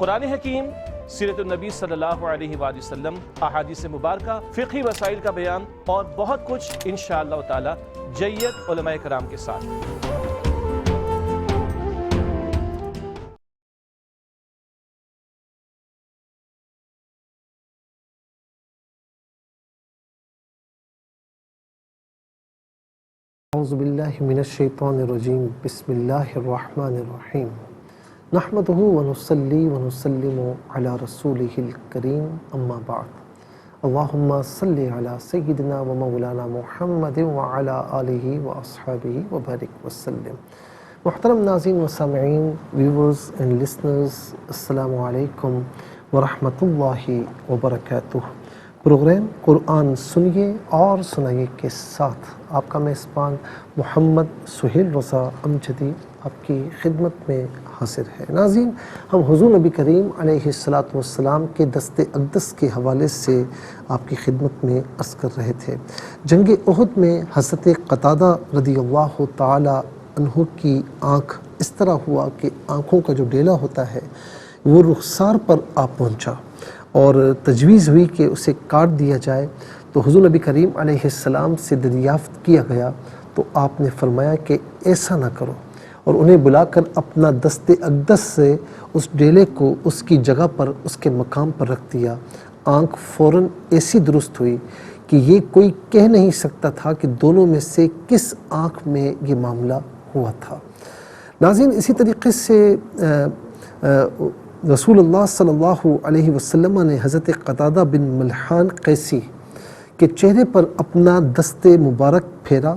قرآن حکیم، سیرت النبی صلی اللہ علیہ وآلہ وسلم، احادیث مبارکہ، فقہی مسائل کا بیان اور بہت کچھ انشاءاللہ تعالی جید علماء کرام کے ساتھ۔ اعوذ باللہ من الشیطان الرجیم، بسم اللہ الرحمن الرحیم، نحمدہ ونصلی ونسلم علی رسولہ الکریم، اما بعد، اللہم صلی علی سیدنا و مولانا محمد وعلی آلہ واصحابہ وبارک وسلم۔ محترم ناظرین و سامعین، ویورز اینڈ لسنرز، السلام علیکم ورحمۃ اللہ وبرکاتہ۔ پروگرام قرآن سنیے اور سنائیے کے ساتھ آپ کا میزبان محمد سہیل رضا امجدی آپ کی خدمت میں حاضر ہے۔ ناظرین، ہم حضور نبی کریم علیہ السلام کے دست اقدس کے حوالے سے آپ کی خدمت میں عرض کر رہے تھے۔ جنگ احد میں حضرت قتادہ رضی اللہ تعالی عنہ کی آنکھ اس طرح ہوا کہ آنکھوں کا جو ڈیلا ہوتا ہے وہ رخسار پر آ پہنچا اور تجویز ہوئی کہ اسے کاٹ دیا جائے، تو حضور نبی کریم علیہ السلام سے دریافت کیا گیا تو آپ نے فرمایا کہ ایسا نہ کرو، اور انہیں بلا کر اپنا دست اقدس سے اس ڈیلے کو اس کی جگہ پر، اس کے مقام پر رکھ دیا۔ آنکھ فوراً ایسی درست ہوئی کہ یہ کوئی کہہ نہیں سکتا تھا کہ دونوں میں سے کس آنکھ میں یہ معاملہ ہوا تھا۔ ناظرین، اسی طریقے سے رسول اللہ صلی اللہ علیہ وسلم نے حضرت قتادہ بن ملحان قیسی کے چہرے پر اپنا دست مبارک پھیرا۔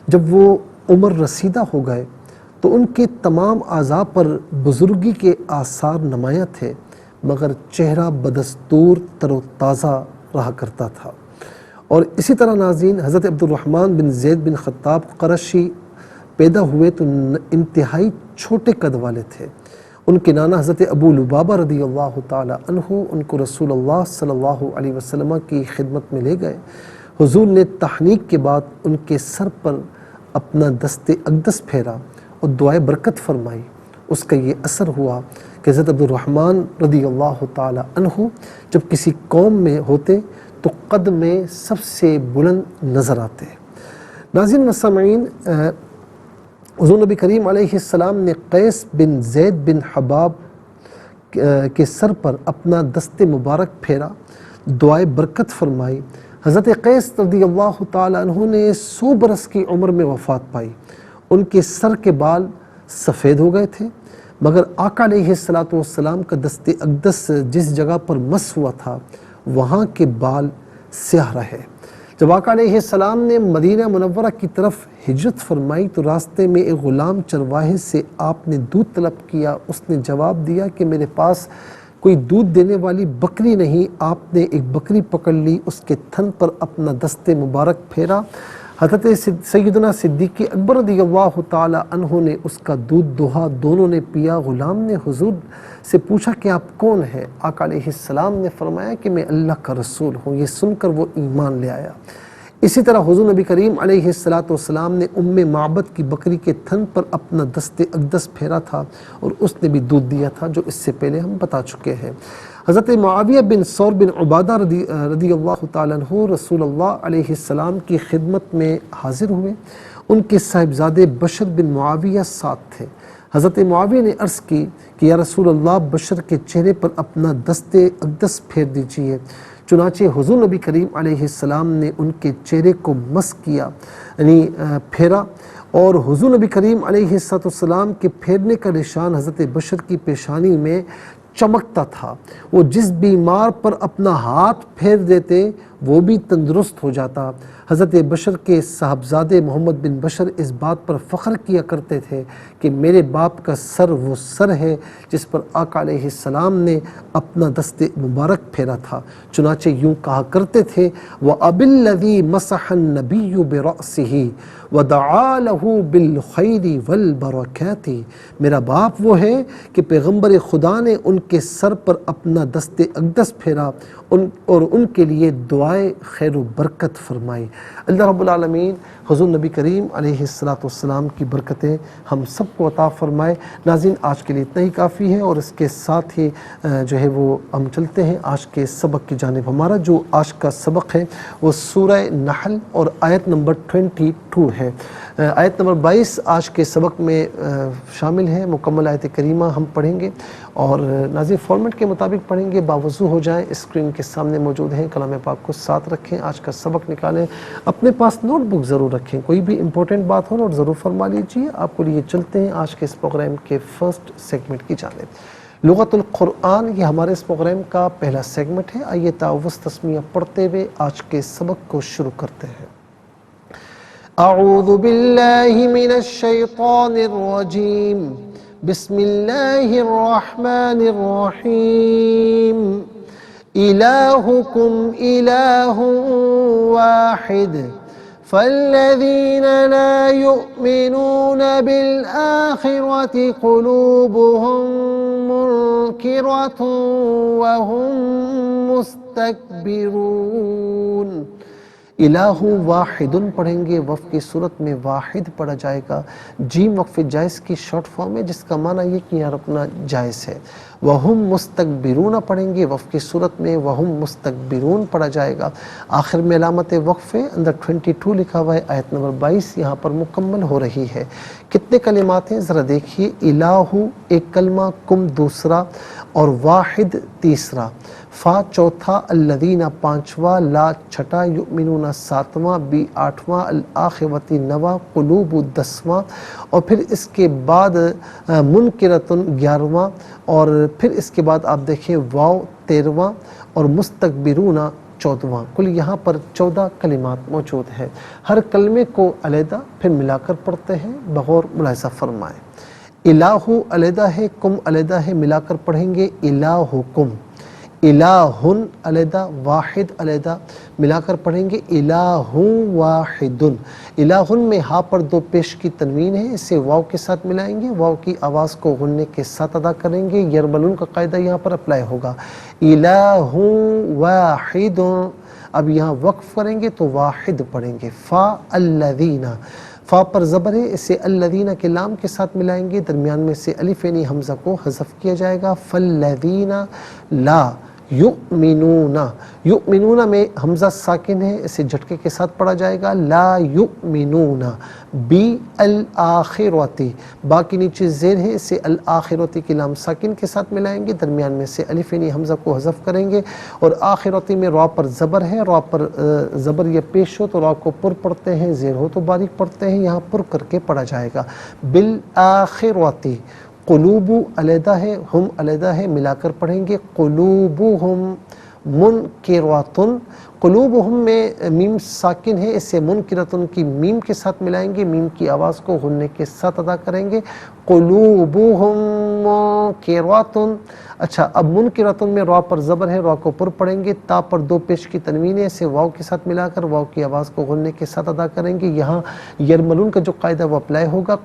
جب وہ عمر رسیدہ ہو گئے تو ان کے تمام اعضاء پر بزرگی کے آثار نمایاں تھے، مگر چہرہ بدستور تر و تازہ رہا کرتا تھا۔ اور اسی طرح ناظرین، حضرت عبد الرحمن بن زید بن خطاب قرشی پیدا ہوئے تو انتہائی چھوٹے قد والے تھے۔ ان کے نانا حضرت ابو لبابہ رضی اللہ تعالی عنہ ان کو رسول اللہ صلی اللہ علیہ وسلم کی خدمت میں لے گئے۔ حضور نے تحنیک کے بعد ان کے سر پر اپنا دست اقدس پھیرا اور دعائے برکت فرمائی۔ اس کا یہ اثر ہوا کہ حضرت عبد الرحمن رضی اللہ تعالی عنہ جب کسی قوم میں ہوتے تو قد میں سب سے بلند نظر آتے۔ ناظرین و سامعین، حضور نبی کریم علیہ السلام نے قیس بن زید بن حباب کے سر پر اپنا دست مبارک پھیرا، دعائے برکت فرمائی۔ حضرت قیس رضی اللہ تعالی عنہ نے 100 برس کی عمر میں وفات پائی۔ ان کے سر کے بال سفید ہو گئے تھے، مگر آقا علیہ السلام کا دست اقدس جس جگہ پر مس ہوا تھا وہاں کے بال سیاہ رہے۔ جب آقا علیہ السلام نے مدینہ منورہ کی طرف ہجرت فرمائی تو راستے میں ایک غلام چرواہے سے آپ نے دودھ طلب کیا۔ اس نے جواب دیا کہ میرے پاس کوئی دودھ دینے والی بکری نہیں۔ آپ نے ایک بکری پکڑ لی، اس کے تھن پر اپنا دست مبارک پھیرا۔ حضرت سیدنا صدیق اکبر رضی اللہ تعالی عنہ نے اس کا دودھ دوہا، دونوں نے پیا۔ غلام نے حضور سے پوچھا کہ آپ کون ہیں؟ آقا علیہ السلام نے فرمایا کہ میں اللہ کا رسول ہوں۔ یہ سن کر وہ ایمان لے آیا۔ اسی طرح حضور نبی کریم علیہ السلام نے معبد کی بکری کے تھن پر اپنا دست اقدس پھیرا تھا اور اس نے بھی دودھ دیا تھا، جو اس سے پہلے ہم بتا چکے ہیں۔ حضرت معاویہ بن ثور بن عبادہ رضی اللہ تعالیٰ عنہ رسول اللہ علیہ السلام کی خدمت میں حاضر ہوئے۔ ان کے صاحبزادے بشر بن معاویہ ساتھ تھے۔ حضرت معاویہ نے عرض کی کہ یا رسول اللہ، بشر کے چہرے پر اپنا دست اقدس پھیر دیجیے۔ چنانچہ حضور نبی کریم علیہ السلام نے ان کے چہرے کو مس کیا، یعنی پھیرا، اور حضور نبی کریم علیہ السلام کے پھیرنے کا نشان حضرت بشر کی پیشانی میں چمکتا تھا۔ وہ جس بیمار پر اپنا ہاتھ پھیر دیتے وہ بھی تندرست ہو جاتا۔ حضرت بشر کے صاحبزادے محمد بن بشر اس بات پر فخر کیا کرتے تھے کہ میرے باپ کا سر وہ سر ہے جس پر آقا علیہ السلام نے اپنا دست مبارک پھیرا تھا۔ چنانچہ یوں کہا کرتے تھے وَأَبِ الَّذِي مَسَحَ النَّبِيُّ بِرَأْسِهِ وَدَعَا لَهُ بِالْخَيْرِ وَالْبَرَكَاتِ، میرا باپ وہ ہے کہ پیغمبر خدا نے ان کے سر پر اپنا دست اقدس پھیرا اور ان کے لیے دعائے خیر و برکت فرمائی۔ اللہ رب العالمین حضور نبی کریم علیہ السلام کی برکتیں ہم سب کو عطا فرمائے۔ ناظرین، آج کے لیے اتنا ہی کافی ہے، اور اس کے ساتھ ہی جو ہے وہ ہم چلتے ہیں آج کے سبق کی جانب۔ ہمارا جو آج کا سبق ہے وہ سورہ نحل اور آیت نمبر 22 ہے۔ آیت نمبر 22 آج کے سبق میں شامل ہے۔ مکمل آیت کریمہ ہم پڑھیں گے، اور ناظرین فارمیٹ کے مطابق پڑھیں گے، باوضو ہو جائیں، اسکرین کے سامنے موجود ہیں، کلام پاک کو ساتھ رکھیں، آج کا سبق نکالیں، اپنے پاس نوٹ بک ضرور رکھیں، کوئی بھی امپورٹنٹ بات ہو نوٹ ضرور فرما لیجیے۔ آپ کو لیے چلتے ہیں آج کے اس پروگرام کے فرسٹ سیگمنٹ کی جانب۔ لغت القرآن یہ ہمارے اس پروگرام کا پہلا سیگمنٹ ہے۔ آئیے تعوذ تسمیہ پڑھتے ہوئے آج کے سبق کو شروع کرتے ہیں۔ اعوذ باللہ من الشیطان الرجیم، بسم اللہ الرحمن الرحیم۔ الہکم الہ واحد فالذین لا یؤمنون بالآخرة قلوبهم منکرة وهم مستکبرون۔ الہ واحد پڑھیں گے، وقف کی صورت میں واحد پڑھا جائے گا۔ جیم وقف جائز کی شارٹ فارم ہے، جس کا معنی یہ کہ یار اپنا جائز ہے۔ وہم مستکبرون پڑھیں گے، وقف کی صورت میں وہم مستکبرون پڑھا جائے گا۔ آخر میں علامت وقف ہے، اندر 22 لکھا ہوا ہے، آیت نمبر 22 یہاں پر مکمل ہو رہی ہے۔ کتنے کلمات ہیں ذرا دیکھیے۔ الہ ایک کلمہ، کم دوسرا، اور واحد تیسرا، فا چوتھا، الذین پانچواں، لا چھٹا، یؤمنون ساتواں، بی آٹھواں، الآخرۃ نواں، قلوب 10واں، اور پھر اس کے بعد منکرۃ 11واں، اور پھر اس کے بعد آپ دیکھیں واو 13واں، اور مستکبرون 14واں۔ کل یہاں پر 14 کلمات موجود ہیں۔ ہر کلمے کو علیحدہ پھر ملا کر پڑھتے ہیں، بغور ملاحظہ فرمائیں۔ الہ علیحدہ ہے، کم علیحدہ ہے، ملا کر پڑھیں گے الہکم۔ الہن علیحدہ، واحد علیحدہ، ملا کر پڑھیں گے الہ واحد۔ الہن میں ہا پر 2 پیش کی تنوین ہے، اسے واو کے ساتھ ملائیں گے، واو کی آواز کو غننے کے ساتھ ادا کریں گے، یرملون کا قاعدہ یہاں پر اپلائی ہوگا۔ الہ واحد، اب یہاں وقف کریں گے تو واحد پڑھیں گے۔ فا الذین، فا پر زبر ہے، اسے الذین کے لام کے ساتھ ملائیں گے، درمیان میں سے الف یعنی حمزہ کو حذف کیا جائے گا۔ فالذین لا یؤمنون، یؤمنون میں حمزہ ساکن ہے، اسے جھٹکے کے ساتھ پڑھا جائے گا، لا یؤمنون۔ بی الآخرۃ، با کے نیچے زیر ہے، اسے الآخرۃ کی لام ساکن کے ساتھ ملائیں گے، درمیان میں سے الف یعنی حمزہ کو حذف کریں گے، اور آخرۃ میں را پر زبر ہے، را پر زبر یا پیش ہو تو را کو پر پڑھتے ہیں، زیر ہو تو باریک پڑھتے ہیں، یہاں پر کر کے پڑھا جائے گا۔ بالآخرۃ، قلوب علیحدہ ہے، ہم علیحدہ ہے، ملا کر پڑھیں گے قلوبہم منکرۃ۔ قلوبہم میں میم ساکن ہے، اسے منکرۃ کی میم کے ساتھ ملائیں گے، میم کی آواز کو غننے کے ساتھ ادا کریں گے، قلوبہم منکرۃ۔ اچھا، اب منکرۃ میں را پر زبر ہے، را کو پر پڑھیں گے، تا پر 2 پیش کی تنوین ہے، اسے واو کے ساتھ ملا کر واو کی آواز کو غننے کے ساتھ ادا کریں گے۔ یہاں یرملون کا جو قاعدہ وہ اپلائی ہوگا،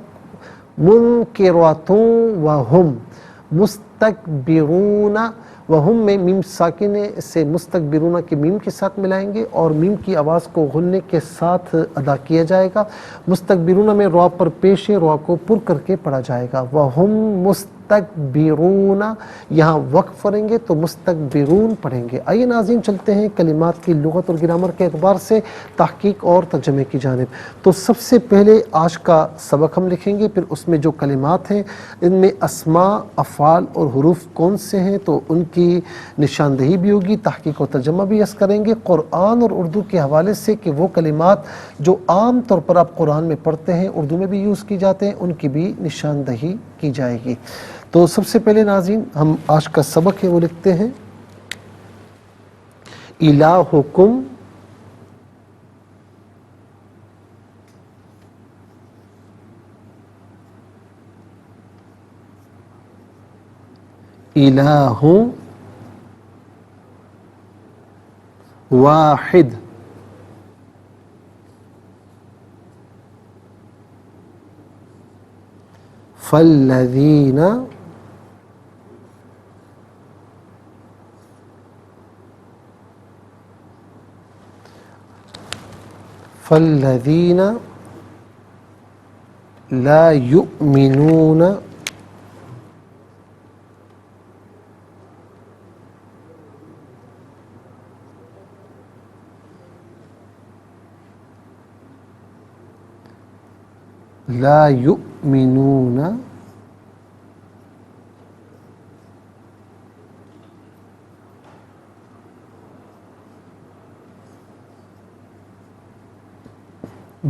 منکرۃ وہم مستکبرون، وہم میں میم ساکن ہے، اسے مستکبرون کی میم کے ساتھ ملائیں گے اور میم کی آواز کو غننے کے ساتھ ادا کیا جائے گا۔ مستکبرون میں را پر پیش ہے، را کو پر کر کے پڑھا جائے گا، وہم مستکبرون، یہاں وقف کریں گے تو مستکبرون پڑھیں گے۔ آئیے ناظرین چلتے ہیں کلمات کی لغت اور گرامر کے اعتبار سے تحقیق اور ترجمے کی جانب۔ تو سب سے پہلے آج کا سبق ہم لکھیں گے، پھر اس میں جو کلمات ہیں ان میں اسماء، افعال اور حروف کون سے ہیں تو ان کی نشاندہی بھی ہوگی، تحقیق و ترجمہ بھی اس کریں گے، قرآن اور اردو کے حوالے سے کہ وہ کلمات جو عام طور پر آپ قرآن میں پڑھتے ہیں، اردو میں بھی یوز کی جاتے ہیں، ان کی بھی نشاندہی کی جائے گی۔ تو سب سے پہلے ناظرین ہم آج کا سبق ہے وہ لکھتے ہیں الہکم الہ واحد فالذین لا یؤمنون لا یؤمنون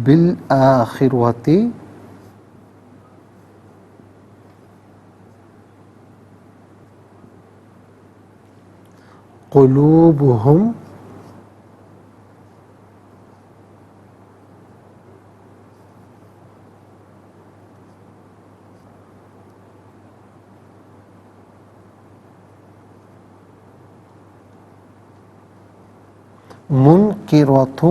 بالآخرۃ قلوبہم منکرۃ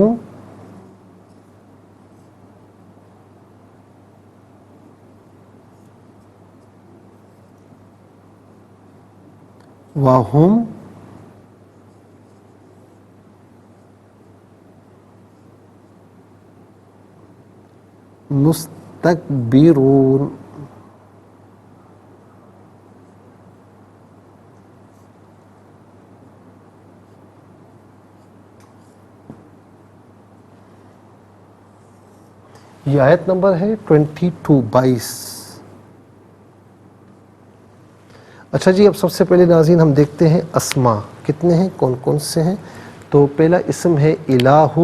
وہم مستکبرون. یہ آیت نمبر ہے 22. اچھا جی، اب سب سے پہلے ناظرین ہم دیکھتے ہیں اسما کتنے ہیں، کون کون سے ہیں. تو پہلا اسم ہے الہ،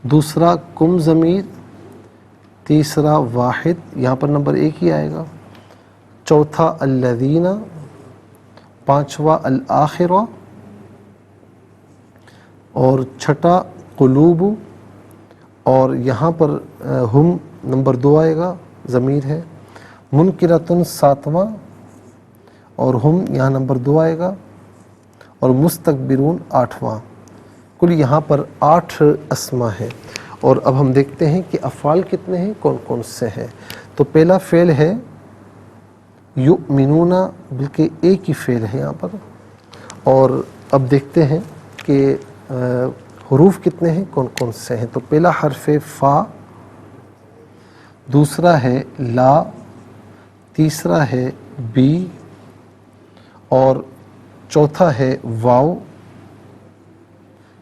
دوسرا کم ضمیر، تیسرا واحد، یہاں پر نمبر 1 ہی آئے گا، چوتھا الذین، پانچواں الآخرہ، اور چھٹا قلوب، اور یہاں پر ہم نمبر 2 آئے گا، ضمیر ہے، منکرۃ ساتواں، اور ہم یہاں نمبر 2 آئے گا، اور مستکبرون 8واں. کل یہاں پر 8 اسما ہے. اور اب ہم دیکھتے ہیں کہ افعال کتنے ہیں، کون کون سے ہیں. تو پہلا فعل ہے یؤمنون، بلکہ ایک ہی فعل ہے یہاں پر. اور اب دیکھتے ہیں کہ حروف کتنے ہیں، کون کون سے ہیں. تو پہلا حرف فا، دوسرا ہے لا، تیسرا ہے بی، اور چوتھا ہے واو.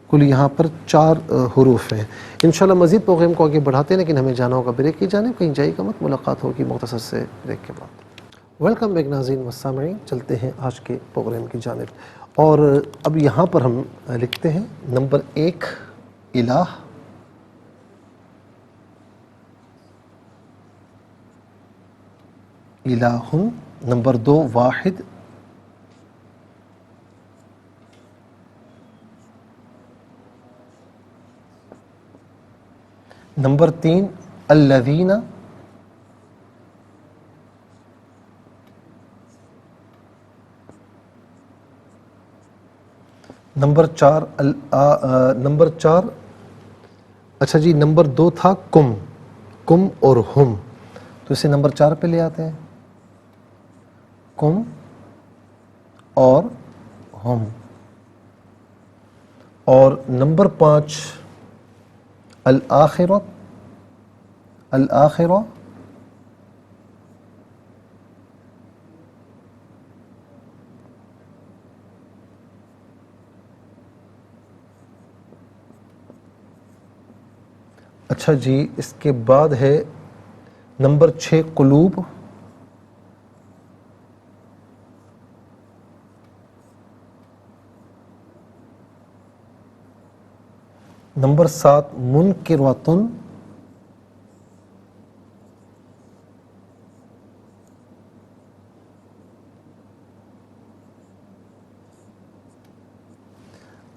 کل یہاں پر 4 حروف ہیں. انشاءاللہ مزید پروگرام کو آگے بڑھاتے ہیں، لیکن ہمیں جانا ہوگا بریک کی جانب. کہیں جائے گا مت، ملاقات ہوگی مختصر سے بریک کے بعد. ویلکم بیک ناظرین و سامعین، چلتے ہیں آج کے پروگرام کی جانب. اور اب یہاں پر ہم لکھتے ہیں نمبر 1 الہ، الہ، نمبر 2 واحد، نمبر 3 الذین، نمبر 4 اچھا جی، نمبر 2 تھا کم اور ہم، تو اسے نمبر 4 پہ لے آتے ہیں، کم اور ہم. اور نمبر 5 الآخرہ، اچھا جی. اس کے بعد ہے نمبر 6 قلوب، نمبر 7 منکرۃ،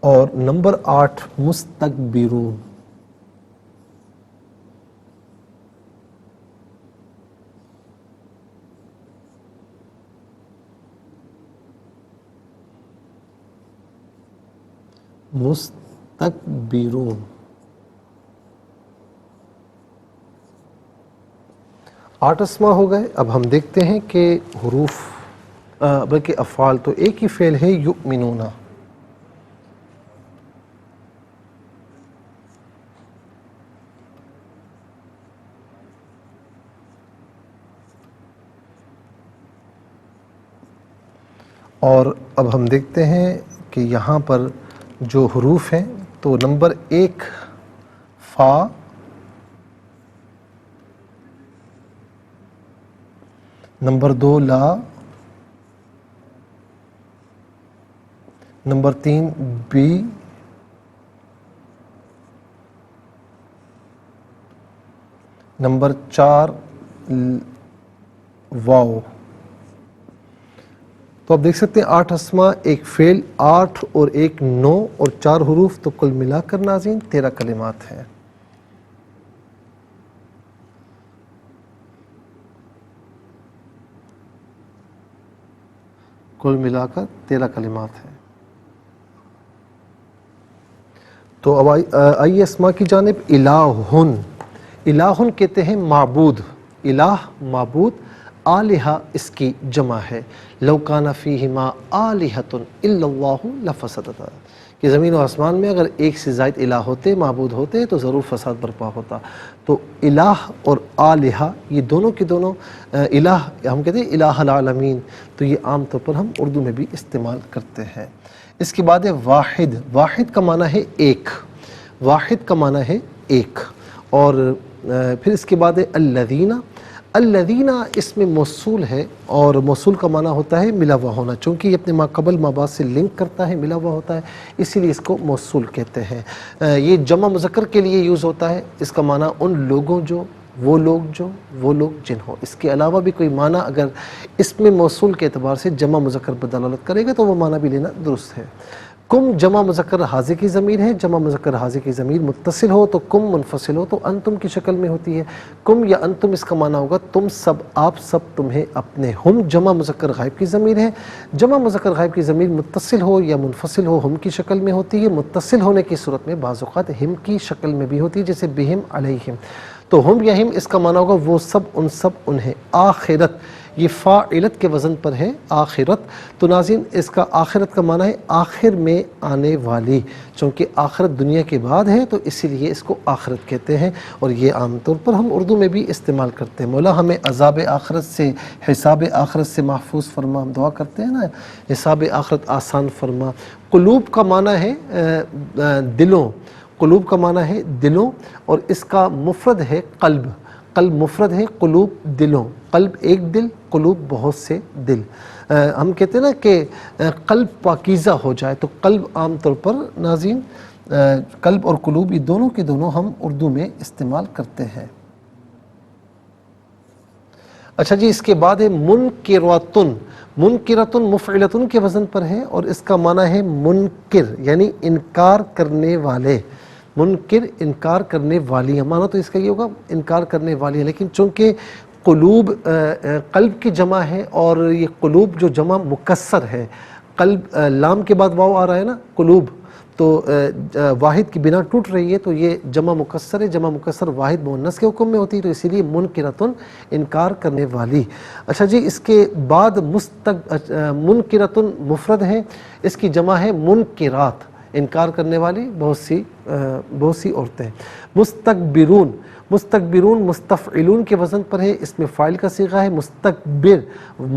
اور نمبر 8 مستکبرون. مستکبرون. آٹھ اسما ہو گئے. اب ہم دیکھتے ہیں کہ حروف بلکہ افعال تو ایک ہی فعل ہے یؤمنون. اور اب ہم دیکھتے ہیں کہ یہاں پر جو حروف ہیں تو نمبر 1 فا، نمبر 2 لا، نمبر 3 بی، نمبر 4 واو۔ تو آپ دیکھ سکتے ہیں 8 اسما، 1 فعل، 8 اور 1 9 اور 4 حروف، تو کل ملا کر ناظرین 13 کلمات ہیں۔ کل ملا کر 13 کلمات ہیں۔ تو اب آئیے اسما کی جانب۔ الہن، الہن کہتے ہیں معبود، الہ معبود، آلہہ اس کی جمع ہے۔ لو کان فیہما آلہۃ الا اللہ لفسدتا، کہ زمین و آسمان میں اگر ایک سے زائد الہ ہوتے، معبود ہوتے، تو ضرور فساد برپا ہوتا۔ تو الہ اور آلہہ یہ دونوں کے دونوں، الہ ہم کہتے ہیں الہ العالمین، تو یہ عام طور پر ہم اردو میں بھی استعمال کرتے ہیں۔ اس کے بعد ہے واحد، واحد کا معنی ہے ایک، واحد کا معنی ہے ایک۔ اور پھر اس کے بعد ہے الذین، الذین اس میں موصول ہے، اور موصول کا معنی ہوتا ہے ملا ہوا ہونا، چونکہ یہ اپنے ما قبل ما بعد سے لنک کرتا ہے، ملا ہوا ہوتا ہے، اسی لیے اس کو موصول کہتے ہیں۔ یہ جمع مذکر کے لیے یوز ہوتا ہے، اس کا معنی ان لوگوں جو، وہ لوگ جن ہوں۔ اس کے علاوہ بھی کوئی معنی اگر اس میں موصول کے اعتبار سے جمع مذکر پر دلالت کرے گا تو وہ معنی بھی لینا درست ہے۔ کم جمع مذکر حاضر کی ضمیر ہے، جمع مذکر حاضر کی ضمیر متصل ہو تو کم، منفصل ہو تو انتم کی شکل میں ہوتی ہے۔ کم یا انتم اس کا معنی ہوگا تم سب، آپ سب، تمہیں، اپنے۔ ہم جمع مذکر غائب کی ضمیر ہے، جمع مذکر غائب کی ضمیر متصل ہو یا منفصل ہو ہم کی شکل میں ہوتی ہے۔ متصل ہونے کی صورت میں بعض اوقات ہم کی شکل میں بھی ہوتی ہے، جیسے بہم علیہم، تو ہم یا ہم اس کا معنی ہوگا وہ سب، ان سب، انہیں۔ آخرت، یہ فاعلت کے وزن پر ہے، آخرت، تو ناظرین اس کا آخرت کا معنی ہے آخر میں آنے والی، چونکہ آخرت دنیا کے بعد ہے تو اسی لیے اس کو آخرت کہتے ہیں، اور یہ عام طور پر ہم اردو میں بھی استعمال کرتے ہیں۔ مولا ہمیں عذاب آخرت سے، حساب آخرت سے محفوظ فرما، ہم دعا کرتے ہیں نا، حساب آخرت آسان فرما۔ قلوب کا معنی ہے دلوں، قلوب کا معنی ہے دلوں، اور اس کا مفرد ہے قلب، قلب مفرد ہے، قلوب دلوں، قلب ایک دل، قلوب بہت سے دل۔ ہم کہتے ہیں نا کہ قلب پاکیزہ ہو جائے، تو قلب عام طور پر ناظرین، قلب اور قلوب یہ دونوں کے دونوں ہم اردو میں استعمال کرتے ہیں۔ اچھا جی، اس کے بعد ہے منکراتن، منکراتن مفعلتن کے وزن پر ہے، اور اس کا معنی ہے منکر، یعنی انکار کرنے والے۔ منکر انکار کرنے والی، معنی تو اس کا یہ ہوگا انکار کرنے والی ہے، لیکن چونکہ قلوب قلب کی جمع ہے، اور یہ قلوب جو جمع مکسر ہے، قلب لام کے بعد واو آ رہا ہے نا، قلوب، تو واحد کی بنا ٹوٹ رہی ہے، تو یہ جمع مکسر ہے، جمع مکسر واحد مؤنث کے حکم میں ہوتی ہے، تو اسی لیے منکرتن انکار کرنے والی۔ اچھا جی، اس کے بعد منکرتن مفرد ہے، اس کی جمع ہے منکرات، انکار کرنے والی بہت سی عورتیں۔ مستکبرون، مستکبرون مستفعلون کے وزن پر ہے، اس میں فاعل کا صیغہ ہے۔ مستکبر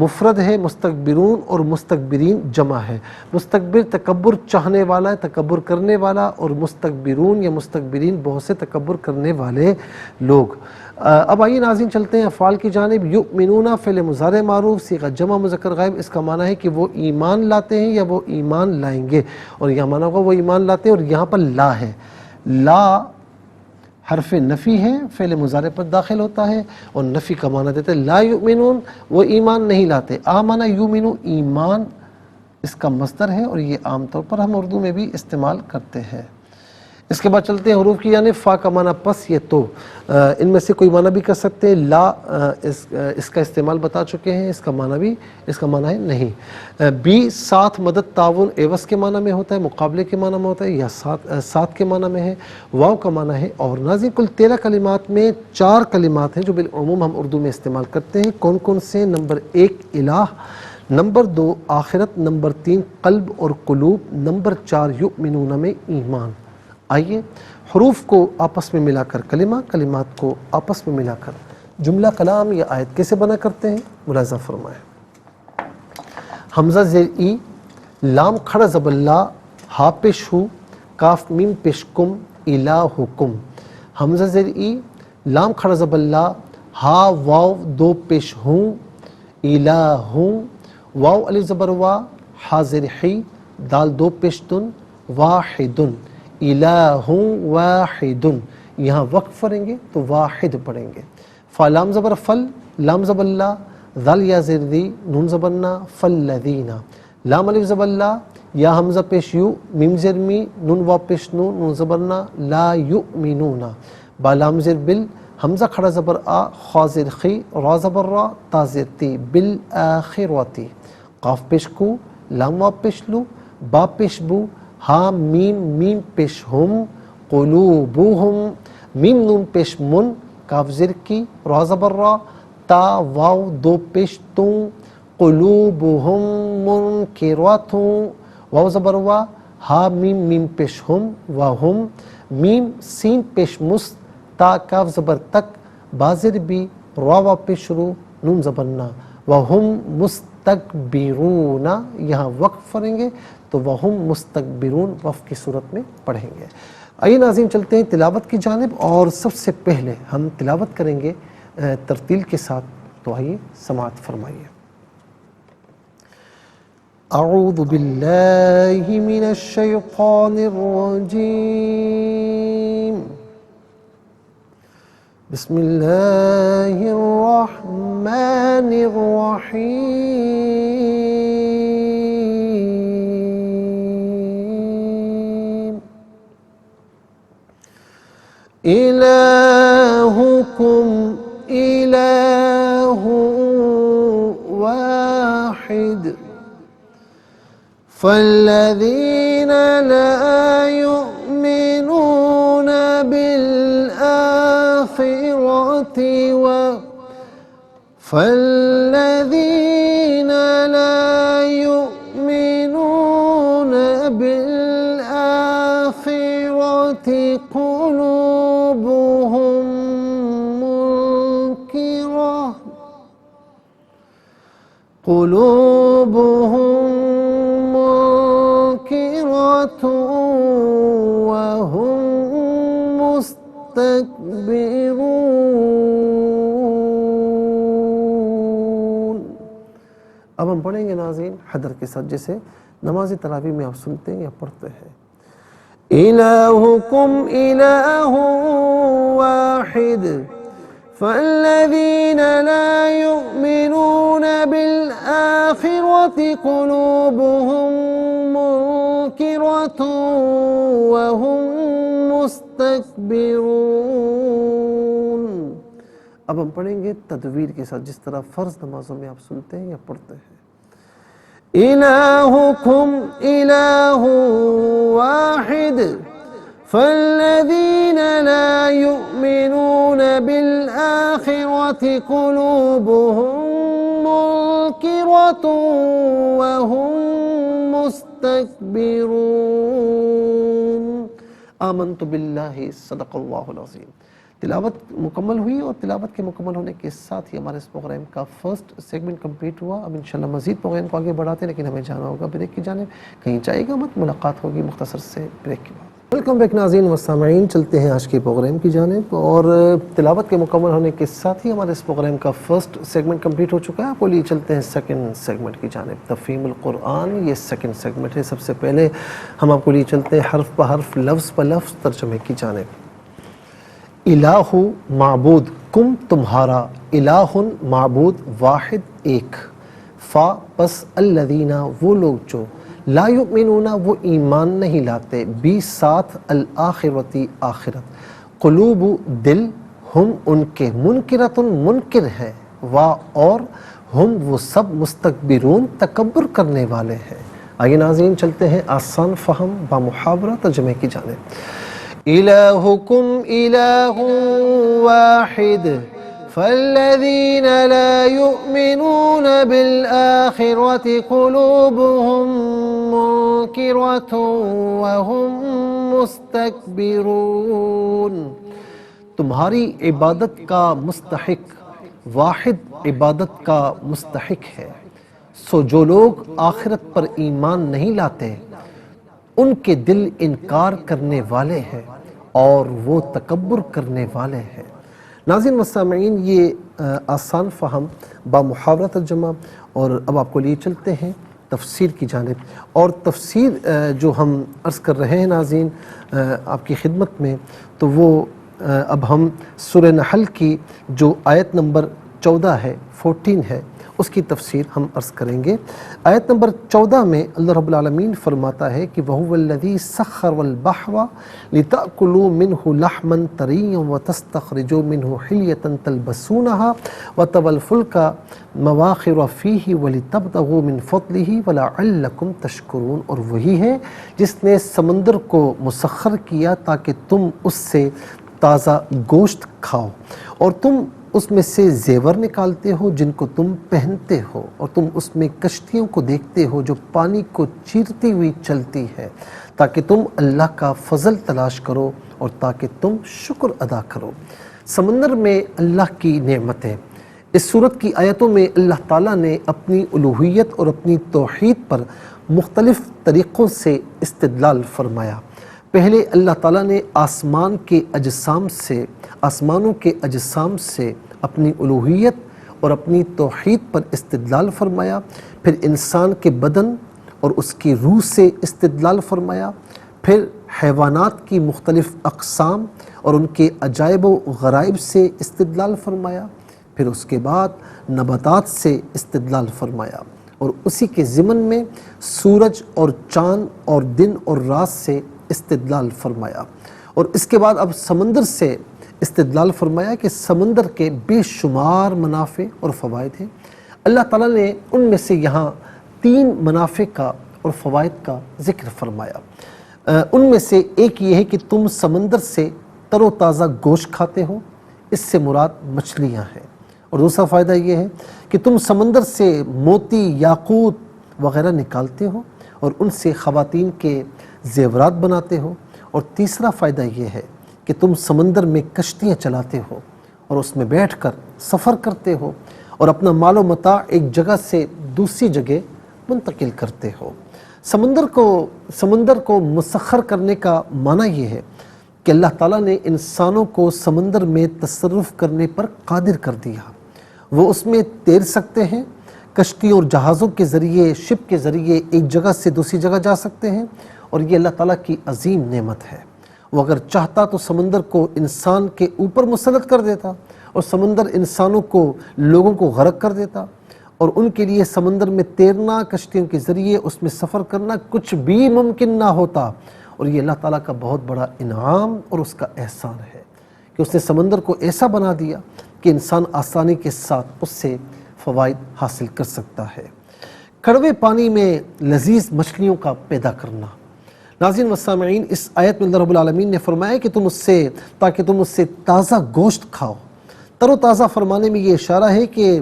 مفرد ہے، مستکبرون اور مستکبرین جمع ہے۔ مستکبر تکبر چاہنے والا ہے، تکبر کرنے والا، اور مستکبرون یا مستکبرین بہت سے تکبر کرنے والے لوگ۔ اب آئیے ناظرین چلتے ہیں افعال کی جانب۔ یؤمنون فعل مضارع معروف، صیغہ جمع مذکر غائب، اس کا معنی ہے کہ وہ ایمان لاتے ہیں یا وہ ایمان لائیں گے، اور یہاں معنی ہوگا وہ ایمان لاتے ہیں، اور یہاں پر لا ہے، لا حرف نفی ہے، فعل مضارع پر داخل ہوتا ہے، اور نفی کا معنی دیتے ہیں لا یؤمنون، وہ ایمان نہیں لاتے۔ آمن یؤمن، ایمان اس کا مصدر ہے، اور یہ عام طور پر ہم اردو میں بھی استعمال کرتے ہیں۔ اس کے بعد چلتے ہیں حروف کی یعنی فا کا معنی پس، یہ تو، ان میں سے کوئی معنی بھی کر سکتے ہیں۔ لا اس کا استعمال بتا چکے ہیں، اس کا معنی ہے نہیں۔ بی ساتھ، مدد، تعاون، عوض کے معنی میں ہوتا ہے، مقابلے کے معنی میں ہوتا ہے، یا ساتھ کے معنی میں ہے۔ واو کا معنی ہے اور۔ ناظرین کل 13 کلمات میں 4 کلمات ہیں جو بالعموم ہم اردو میں استعمال کرتے ہیں۔ کون کون سے؟ نمبر 1 الہ، نمبر 2 آخرت، نمبر 3 قلب اور قلوب، نمبر 4 یؤمنون میں ایمان۔ آئیے حروف کو آپس میں ملا کر کلمہ، کلمات کو آپس میں ملا کر جملہ کلام یا آیت کیسے بنا کرتے ہیں، ملاحظہ فرمائیں۔ حمزہ زیر ای، لام کھڑا زبر لا، ہا پیش ہو، کاف میم پیش کم، الہکم. حمزہ زیر ای، لام کھڑا زبر لا، ہا واو دو پیش ہوں، الہوں. واو الف زبر وا، ہا زیر حی، دال دو پیش دن، واحدن، الہوں واحدن. یہاں وقف پڑھیں گے تو واحد پڑھیں گے. فا لام زبر فل، لام زبر لا، ذل یا زیر دی، نون زبر نا، فالذین. لام الف زبر لا، یا حمزہ پیش یو، میم زیر می، نون واو پیش نون، نون زبر نا، لا یؤمنون. با لام زیر بل، حمزہ کھڑا زبر آ، خا زیر خی، را زبر را، تا زیر تی، بالآخرتی. قاف پیش کو، لام واو پیش لو، با پیش بو، ہا میم میم پیش ہم، قلوبہم. میم نون پیش من، کاف زیر کی، را زبر را، تا واو دو پیش توں، قلوبہم منکرۃ. واو زبر وا، ہا میم میم پیش ہم، وہم. میم سین پیش مس، تا کاف زبر تک، با زیر بی، را واو پیش رو، نون زبر نا، وہم مستکبرون. یہاں وقف پڑھیں گے تو وہم مستکبرون وقف کی صورت میں پڑھیں گے. آئیے ناظرین چلتے ہیں تلاوت کی جانب، اور سب سے پہلے ہم تلاوت کریں گے ترتیل کے ساتھ. تو آئیے سماعت فرمائیے. اعوذ باللہ من الشیطان الرجیم. بسم اللہ الرحمن الرحیم. الہکم الہ واحد فالذین لا یؤمنون بالآخرة فالذین لا یؤمنون بالآخرة قلوبهم منکرة وهم مستكبرون. اب ہم پڑھیں گے ناظرین حدر کے ساتھ، جیسے نماز تراویح میں آپ سنتے ہیں یا پڑھتے ہیں. الہکم الہ واحد فالذین لا یؤمنون بالآخرة قلوبهم منکرة وهم مستکبرون. اب ہم پڑھیں گے تدویر کے ساتھ، جس طرح فرض نمازوں میں آپ سنتے ہیں یا پڑھتے ہیں. الہکم الہ واحد فالذین لا یؤمنون بالآخرة قلوبهم منکرة وهم مستکبرون. آمنت باللہ صدق اللہ العظیم. تلاوت مکمل ہوئی، اور تلاوت کے مکمل ہونے کے ساتھ ہی ہمارے اس پروگرام کا فرسٹ سیگمنٹ کمپلیٹ ہوا. اب انشاءاللہ مزید پروگرام کو آگے بڑھاتے ہیں، لیکن ہمیں جانا ہوگا بریک کی جانب. کہیں جائے گا مت، ملاقات ہوگی مختصر سے بریک کے بعد. ویلکم بیک ناظرین و سامعین، چلتے ہیں آج کے پروگرام کی جانب، اور تلاوت کے مکمل ہونے کے ساتھ ہی ہمارے اس پروگرام کا فرسٹ سیگمنٹ کمپلیٹ ہو چکا ہے. آپ کو لیے چلتے ہیں سیکنڈ سیگمنٹ کی جانب، تفہیم القرآن. یہ سیکنڈ سیگمنٹ ہے. سب سے پہلے ہم آپ کو لیے چلتے ہیں حرف بہ حرف، لفظ بہ لفظ ترجمے کی جانب. الہ معبود، کم تمہارا، الہ معبود واحد ایک. فا پس الذین وہ لوگ جو، لا یؤمنون وہ ایمان نہیں لاتے، بی ساتھ، الآخرتی آخرت، قلوب دل، ہم ان کے، منکرۃ منکر ہے، وا اور، ہم وہ سب، مستکبرون تکبر کرنے والے ہیں. آئیے ناظرین چلتے ہیں آسان فہم با محاورہ ترجمے کی جانب. الہکم الہ واحد فالذین لا یؤمنون بالآخرة قلوبهم منکرة وهم مستکبرون. تمہاری عبادت کا مستحق، واحد عبادت کا مستحق ہے، سو جو لوگ آخرت پر ایمان نہیں لاتے ان کے دل انکار کرنے والے ہیں اور وہ تکبر کرنے والے ہیں۔ ناظرین و سامعین، یہ آسان فہم با محاورہ ترجمہ، اور اب آپ کو لیے چلتے ہیں تفسیر کی جانب۔ اور تفسیر جو ہم عرض کر رہے ہیں ناظرین آپ کی خدمت میں، تو وہ اب ہم سورہ نحل کی جو آیت نمبر 14 ہے، 14 ہے، اس کی تفسیر ہم عرض کریں گے۔ آیت نمبر 14 میں اللہ رب العالمین فرماتا ہے کہ وَهُوَ الَّذِي سَخَّرَ الْبَحْرَ لِتَأْكُلُوا مِنْهُ لَحْمًا طَرِيًّا وَتَسْتَخْرِجُوا مِنْهُ حِلْيَةً تَلْبَسُونَهَا وَتَرَى الْفُلْكَ مَوَاخِرَ فِيهِ وَلِتَبْتَغُوا مِنْ فَضْلِهِ وَلَعَلَّكُمْ تَشْكُرُونَ، اور وہی ہے جس نے سمندر کو مسخر کیا تاکہ تم اس سے تازہ گوشت کھاؤ، اور تم اس میں سے زیور نکالتے ہو جن کو تم پہنتے ہو، اور تم اس میں کشتیوں کو دیکھتے ہو جو پانی کو چیرتی ہوئی چلتی ہے، تاکہ تم اللہ کا فضل تلاش کرو اور تاکہ تم شکر ادا کرو۔ سمندر میں اللہ کی نعمتیں۔ اس صورت کی آیتوں میں اللہ تعالیٰ نے اپنی الوہیت اور اپنی توحید پر مختلف طریقوں سے استدلال فرمایا۔ پہلے اللہ تعالیٰ نے آسمانوں کے اجسام سے اپنی الوہیت اور اپنی توحید پر استدلال فرمایا، پھر انسان کے بدن اور اس کی روح سے استدلال فرمایا، پھر حیوانات کی مختلف اقسام اور ان کے عجائب و غرائب سے استدلال فرمایا، پھر اس کے بعد نباتات سے استدلال فرمایا، اور اسی کے ضمن میں سورج اور چاند اور دن اور رات سے استدلال فرمایا، اور اس کے بعد اب سمندر سے استدلال فرمایا کہ سمندر کے بے شمار منافع اور فوائد ہیں۔ اللہ تعالیٰ نے ان میں سے یہاں 3 منافع کا اور فوائد کا ذکر فرمایا۔ ان میں سے ایک یہ ہے کہ تم سمندر سے تر و تازہ گوشت کھاتے ہو، اس سے مراد مچھلیاں ہیں، اور دوسرا فائدہ یہ ہے کہ تم سمندر سے موتی، یاقوت وغیرہ نکالتے ہو اور ان سے خواتین کے زیورات بناتے ہو، اور تیسرا فائدہ یہ ہے کہ تم سمندر میں کشتیاں چلاتے ہو اور اس میں بیٹھ کر سفر کرتے ہو اور اپنا مال و متاع ایک جگہ سے دوسری جگہ منتقل کرتے ہو۔ سمندر کو مسخر کرنے کا معنی یہ ہے کہ اللہ تعالیٰ نے انسانوں کو سمندر میں تصرف کرنے پر قادر کر دیا۔ وہ اس میں تیر سکتے ہیں، کشتیوں اور جہازوں کے ذریعے، شپ کے ذریعے ایک جگہ سے دوسری جگہ جا سکتے ہیں، اور یہ اللہ تعالیٰ کی عظیم نعمت ہے۔ وہ اگر چاہتا تو سمندر کو انسان کے اوپر مسلط کر دیتا، اور سمندر انسانوں کو، لوگوں کو غرق کر دیتا، اور ان کے لیے سمندر میں تیرنا، کشتیوں کے ذریعے اس میں سفر کرنا کچھ بھی ممکن نہ ہوتا۔ اور یہ اللہ تعالیٰ کا بہت بڑا انعام اور اس کا احسان ہے کہ اس نے سمندر کو ایسا بنا دیا کہ انسان آسانی کے ساتھ اس سے فوائد حاصل کر سکتا ہے۔ کڑوے پانی میں لذیذ مچھلیوں کا پیدا کرنا۔ ناظرین و سامعین، اس آیت میں اللہ رب العالمین نے فرمایا کہ تاکہ تم اس سے تازہ گوشت کھاؤ۔ تر و تازہ فرمانے میں یہ اشارہ ہے کہ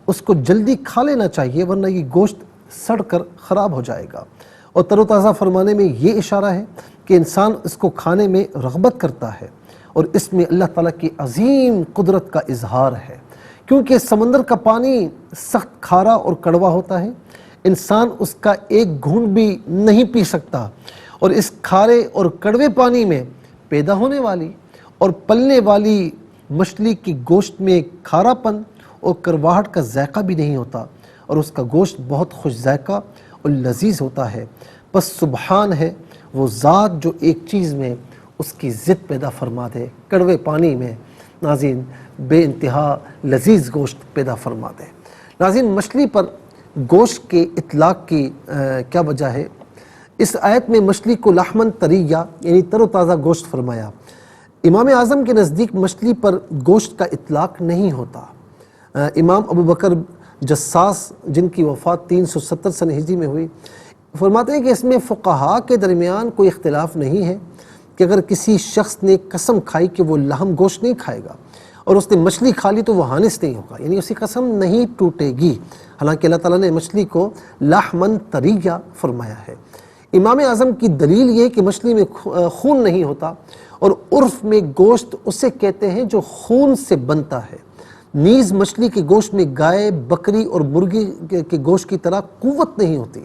اس کو جلدی کھا لینا چاہیے، ورنہ یہ گوشت سڑ کر خراب ہو جائے گا، اور تر و تازہ فرمانے میں یہ اشارہ ہے کہ انسان اس کو کھانے میں رغبت کرتا ہے، اور اس میں اللہ تعالیٰ کی عظیم قدرت کا اظہار ہے، کیونکہ سمندر کا پانی سخت کھارا اور کڑوا ہوتا ہے، انسان اس کا ایک گھونٹ بھی نہیں پی سکتا، اور اس کھارے اور کڑوے پانی میں پیدا ہونے والی اور پلنے والی مچھلی کی گوشت میں کھارا پن اور کرواہٹ کا ذائقہ بھی نہیں ہوتا، اور اس کا گوشت بہت خوش ذائقہ اور لذیذ ہوتا ہے۔ بس سبحان ہے وہ ذات جو ایک چیز میں اس کی ضد پیدا فرما دے، کڑوے پانی میں ناظرین بے انتہا لذیذ گوشت پیدا فرما دے۔ ناظرین، مچھلی پر گوشت کے اطلاق کی کیا وجہ ہے؟ اس آیت میں مچھلی کو لحمن طریہ یعنی تر و تازہ گوشت فرمایا۔ امام اعظم کے نزدیک مچھلی پر گوشت کا اطلاق نہیں ہوتا۔ امام ابو بکر جساس، جن کی وفات 370 سن ہجری میں ہوئی، فرماتے ہیں کہ اس میں فقہاء کے درمیان کوئی اختلاف نہیں ہے کہ اگر کسی شخص نے قسم کھائی کہ وہ لحم گوشت نہیں کھائے گا اور اس نے مچھلی کھا لی تو وہ حانث نہیں ہوگا، یعنی اسی قسم نہیں ٹوٹے گی، حالانکہ اللہ تعالیٰ نے مچھلی کو لحمن طریہ فرمایا ہے۔ امام اعظم کی دلیل یہ کہ مچھلی میں خون نہیں ہوتا، اور عرف میں گوشت اسے کہتے ہیں جو خون سے بنتا ہے، نیز مچھلی کے گوشت میں گائے، بکری اور مرغی کے گوشت کی طرح قوت نہیں ہوتی،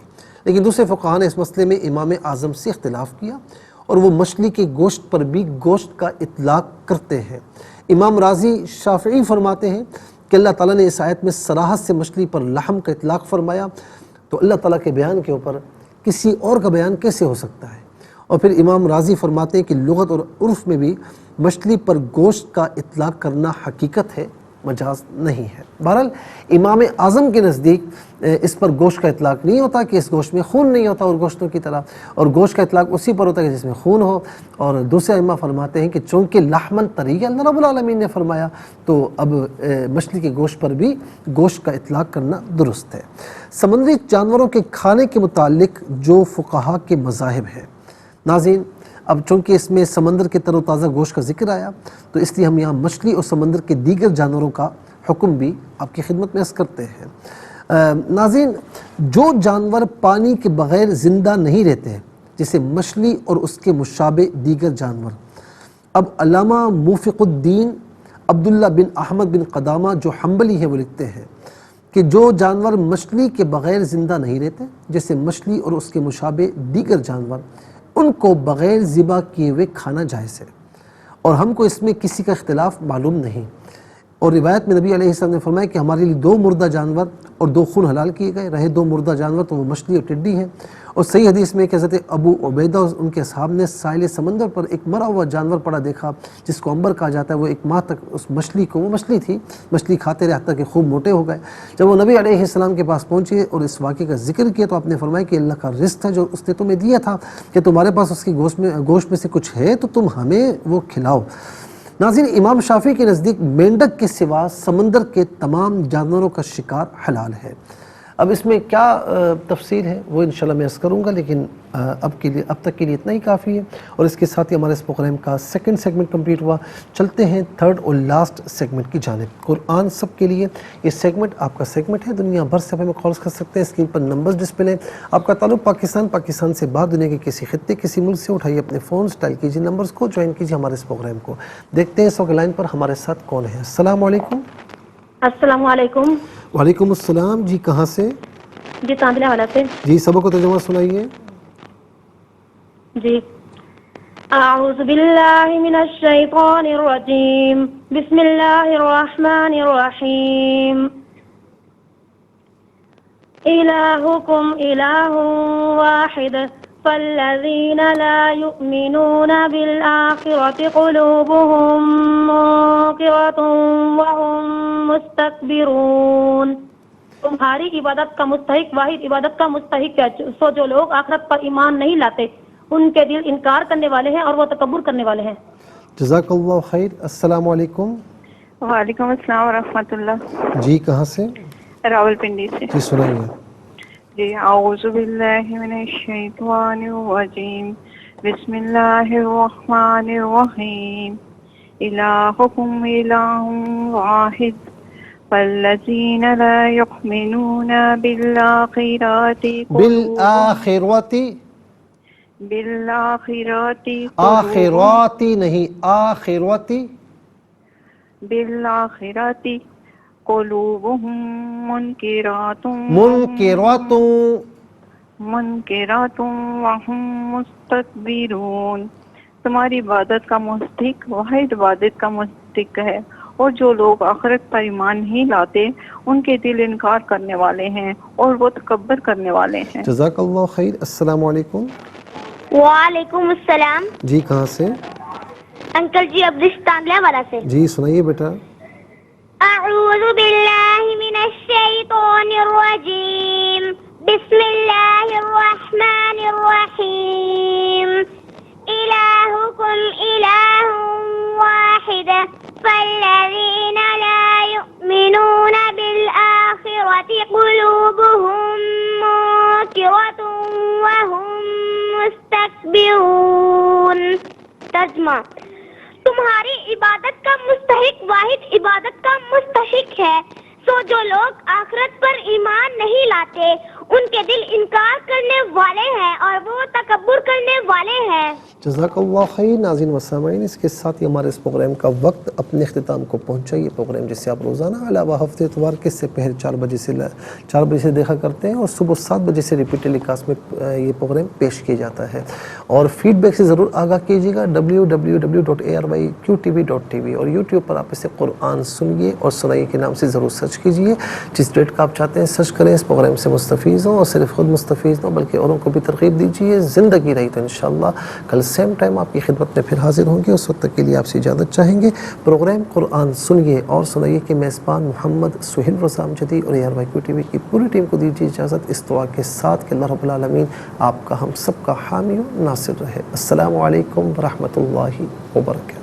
لیکن دوسرے فقہاء نے اس مسئلے میں امام اعظم سے اختلاف کیا اور وہ مچھلی کے گوشت پر بھی گوشت کا اطلاق کرتے ہیں۔ امام راضی شافعی فرماتے ہیں کہ اللہ تعالیٰ نے اس آیت میں صراحت سے مچھلی پر لحم کا اطلاق فرمایا، تو اللہ تعالیٰ کے بیان کے اوپر کسی اور کا بیان کیسے ہو سکتا ہے؟ اور پھر امام راضی فرماتے ہیں کہ لغت اور عرف میں بھی مچھلی پر گوشت کا اطلاق کرنا حقیقت ہے، مجاز نہیں ہے۔ بہرحال امام اعظم کے نزدیک اس پر گوشت کا اطلاق نہیں ہوتا کہ اس گوشت میں خون نہیں ہوتا اور گوشتوں کی طرح، اور گوشت کا اطلاق اسی پر ہوتا ہے کہ جس میں خون ہو۔ اور دوسرے ائمہ فرماتے ہیں کہ چونکہ لحمن طریق اللہ رب العالمین نے فرمایا، تو اب مچھلی کے گوشت پر بھی گوشت کا اطلاق کرنا درست ہے۔ سمندری جانوروں کے کھانے کے متعلق جو فقہاء کے مذاہب ہیں، ناظرین اب چونکہ اس میں سمندر کے تر و تازہ گوشت کا ذکر آیا، تو اس لیے ہم یہاں مچھلی اور سمندر کے دیگر جانوروں کا حکم بھی آپ کی خدمت میں عرض کرتے ہیں۔ ناظرین، جو جانور پانی کے بغیر زندہ نہیں رہتے ہیں، جیسے مچھلی اور اس کے مشابہ دیگر جانور، اب علامہ موفق الدین عبداللہ بن احمد بن قدامہ جو حنبلی ہے وہ لکھتے ہیں کہ جو جانور مچھلی کے بغیر زندہ نہیں رہتے، جیسے مچھلی اور اس کے مشابہ دیگر جانور، ان کو بغیر ذبح کیے ہوئے کھانا جائز ہے، اور ہم کو اس میں کسی کا اختلاف معلوم نہیں۔ اور روایت میں نبی علیہ السلام نے فرمایا کہ ہمارے لیے 2 مردہ جانور اور 2 خون حلال کیے گئے، رہے 2 مردہ جانور تو وہ مچھلی اور ٹڈی ہیں۔ اور صحیح حدیث میں کہ حضرت ابو عبیدہ اور ان کے اصحاب نے ساحل سمندر پر ایک مرا ہوا جانور پڑا دیکھا جس کو عنبر کہا جاتا ہے، وہ 1 ماہ تک اس مچھلی کو، وہ مچھلی تھی، مچھلی کھاتے رہے حتیٰ کہ خوب موٹے ہو گئے۔ جب وہ نبی علیہ السلام کے پاس پہنچے اور اس واقعے کا ذکر کیا تو آپ نے فرمایا کہ اللہ کا رزق ہے جو اس نے تمہیں دیا تھا، کہ تمہارے پاس اس کی گوشت میں سے کچھ ہے تو تم ہمیں وہ کھلاؤ۔ ناظرین، امام شافعی کے نزدیک مینڈک کے سوا سمندر کے تمام جانوروں کا شکار حلال ہے۔ اب اس میں کیا تفصیل ہے وہ انشاءاللہ میں عرض کروں گا، لیکن اب تک کے لیے اتنا ہی کافی ہے، اور اس کے ساتھ ہی ہمارے اس پروگرام کا 2nd سیگمنٹ کمپلیٹ ہوا۔ چلتے ہیں 3rd اور لاسٹ سیگمنٹ کی جانب، قرآن سب کے لیے۔ یہ سیگمنٹ آپ کا سیگمنٹ ہے، دنیا بھر سے ہمیں کالز کر سکتے ہیں، اسکرین پر نمبرز ڈسپلے ہیں۔ آپ کا تعلق پاکستان سے باہر دنیا کے کسی خطے کسی ملک سے، اٹھائیے اپنے فونز، ڈائل کیجیے نمبرز کو، جوائن کیجیے ہمارے اس پروگرام کو۔ دیکھتے ہیں اس وقت لائن پر ہمارے ساتھ کون ہے۔ السلام علیکم۔ السلام علیکم۔ وعلیکم السلام، جی کہاں سے؟ جی تانبلہ والا سے۔ جی سبق کو ترجمہ سنائیے۔ جی اعوذ باللہ من الشیطان الرجیم، بسم اللہ الرحمن الرحیم۔ الہکم الہ واحد فالذین لا یؤمنون بالآخرۃ قلوبهم منکرۃ وهم مستکبرون۔ تمہاری عبادت کا مستحق واحد عبادت کا مستحق ہے، سو جو لوگ آخرت پر ایمان نہیں لاتے ان کے دل انکار کرنے والے ہیں اور وہ تکبر کرنے والے ہیں۔ جزاک اللہ خیر۔ السلام علیکم۔ وعلیکم السلام ورحمۃ اللہ۔ جی کہاں سے؟ راول پنڈی سے۔ جی سنائیے۔ جی اعوذ باللہ من الشیطان الرجیم، بسم اللہ الرحمن الرحیم۔ الہکم الہ واحد فالذین لا یؤمنون بالآخرۃ آخراتی نہیں، آخراتی، بالآخرۃ قلوبهم منکرات وهم مستکبرون۔ تمہاری عبادت کا مستحق واحد عبادت کا مستحق ہے، اور جو لوگ آخرت پر ایمان نہیں لاتے ان کے دل انکار کرنے والے ہیں اور وہ تکبر کرنے والے ہیں۔ جزاک اللہ خیر۔ السلام علیکم۔ وعلیکم السلام۔ جی کہاں سے؟ انکل جی عبدالستان والا سے۔ جی سنائیے بیٹا۔ اعوذ باللہ من الشیطان الرجیم، بسم اللہ الرحمن الرحیم۔ الہکم الہ واحد فالذین لا یؤمنون بالآخرۃ قلوبهم منکرۃ وهم مستکبرون۔ ترجمہ: تمہاری عبادت کا مستحق واحد عبادت کا مستحق ہے، سو جو لوگ آخرت پر ایمان نہیں لاتے ان کے دل انکار کرنے والے ہیں اور وہ تکبر کرنے والے ہیں۔ جزاک اللہ خیر. ناظرین و سامعین، اس کے ساتھ ہی ہمارے اس پروگرام کا وقت اپنے اختتام کو پہنچا. یہ پروگرام جسے آپ روزانہ علاوہ ہفتے اتوار کے سے پہلے 4 بجے سے دیکھا کرتے ہیں اور صبح 7 بجے سے ریپیٹ ٹیلی کاسٹ میں یہ پروگرام پیش کیا جاتا ہے. اور فیڈ بیک سے ضرور آگاہ کیجیے گا. www.arybqtv.tv اور یوٹیوب پر آپ اسے قرآن سنیے اور سنائیے کے نام سے ضرور سرچ کیجیے. جس ڈیٹ کا آپ چاہتے ہیں سرچ کریں. اس پروگرام سے مستفیض ہوں اور صرف خود مستفیض ہوں بلکہ اوروں کو بھی ترغیب دیجیے. زندگی رہی تو انشاءاللہ کل سیم ٹائم آپ کی خدمت میں پھر حاضر ہوں گے. اس وقت تک کے لیے آپ سے اجازت چاہیں گے. پروگرام قرآن سنیے اور سنائیے کے میزبان محمد سہیل رضا امجدی اور ARYQ کی پوری ٹیم کو دیجیے اجازت اس دعا کے ساتھ کہ اللہ رب العالمین آپ کا ہم سب کا حامی و ناصر رہے. السلام علیکم ورحمۃ اللہ وبرکاتہ.